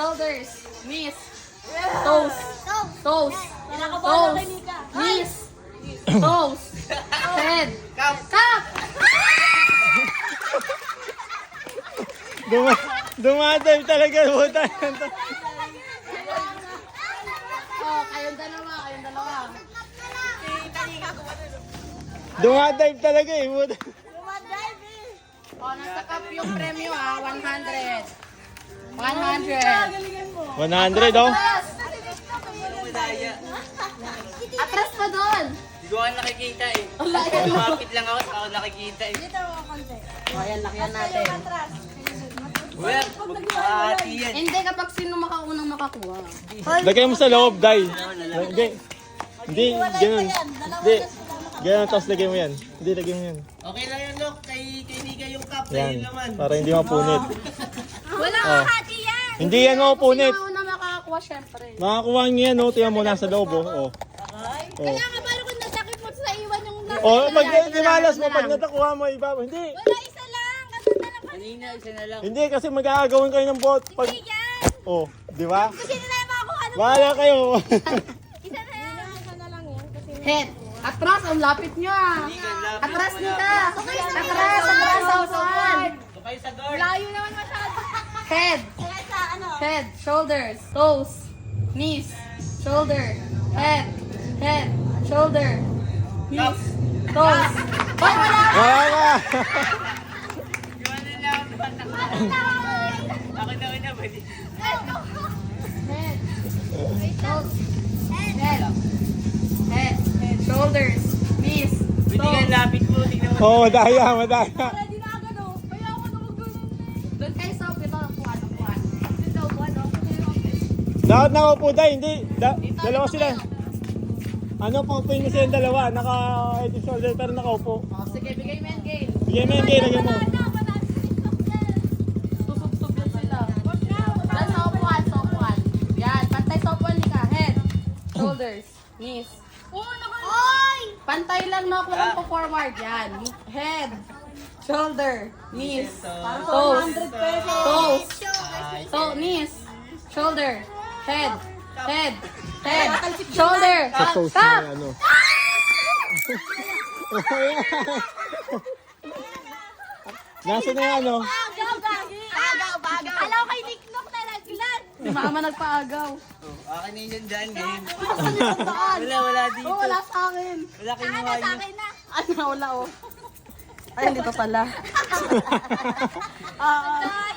shoulders, knees, toes, toes, toes, knees, toes, head, cup. Dumadive talaga. Buta. Oh, kayong dalawa. Dumadive talaga eh. Buta. Oh, nasa cup yung premyo 100. 100. 100 oh. Atras pa doon. Hindi ko nga nakikita eh. Layan mo. Lumapit lang ako, ako nakikita eh. Oh, ayan, lakihan natin. Kuya, hati yan. Hindi, kapag sino makaunang makakuha. Lagay mo sa loob, Day. Hindi. Hindi, ganun. Hindi. Ganun, tapos lagay mo yan. Hindi, lagay mo yan. Okay lang yan, Lok. Kay Nika yung cup na Yan. yun naman. Para hindi mapunit. Wala Oh. Hindi yan mapunit. Sino una makakakuha, syempre. Makakuha niyo yan, oh. Tingnan mo nasa loob, oh. Oh. Kaya nga paano kung nasakit mo sa iwan yung nasa... Oh, pag dimalas mo, pag natakuha mo, iba. Hindi. Wala, isa lang. Kasi na lang Kanina, isa na lang. Hindi, kasi mag-aagawin kayo ng bot. Pag... yan. Oh, di ba? Kasi na lang makakuha ng... Bahala kayo. Isa na lang. Isa na lang yan. Kasi... Head. Atras, ang lapit nyo ah. Lapit Atras mo nyo lang. ka. Atras, upuan. Kapay sa guard. Layo naman masyado. Head. Kaya sa ano? Head, shoulders, toes, knees, shoulder, head, shoulder, knees, toes. Hoy, wala! Wala. Iwan na lang. Ako na una ba? Head, toes, head, shoulders, knees, Hindi ka toes. lapit mo. Tingnan mo. Oh, madaya, madaya. Ready na agad oh. Kaya ako na mag-gunan eh. Doon kayo sa upito, upuan. Ito daw ba no? Dapat nakaupo, Day. Hindi. Dalawa sila. Ano po po yung silang dalawa? Naka-head and shoulder pero nakaupo. Oh, sige, bigay mo yan, Gail. Bigyan mo yung gay, lagyan mo. Tusok-tusok yan sila. Yan sa upuan, sa upuan. Yan, pantay sa upuan, Nika. Head, shoulders, knees. Oy! Pantay lang na ako lang po forward. Yan. Head, shoulder, knees, toes, toes, knees, shoulder, head, shoulder, Sa toast cup. na ano. Nasa na yung ano? Agaw, gagi! Agaw, bagaw! Alam ko kay Nick Nook na naglan! Si mama nagpaagaw. Oh, akin na yun dyan, game. Saan yung daan? Wala dito. Oh, wala sa akin. Wala kinuha Ano sa niyo. akin na? Ano, wala oh. Ay, dito pala. Ay,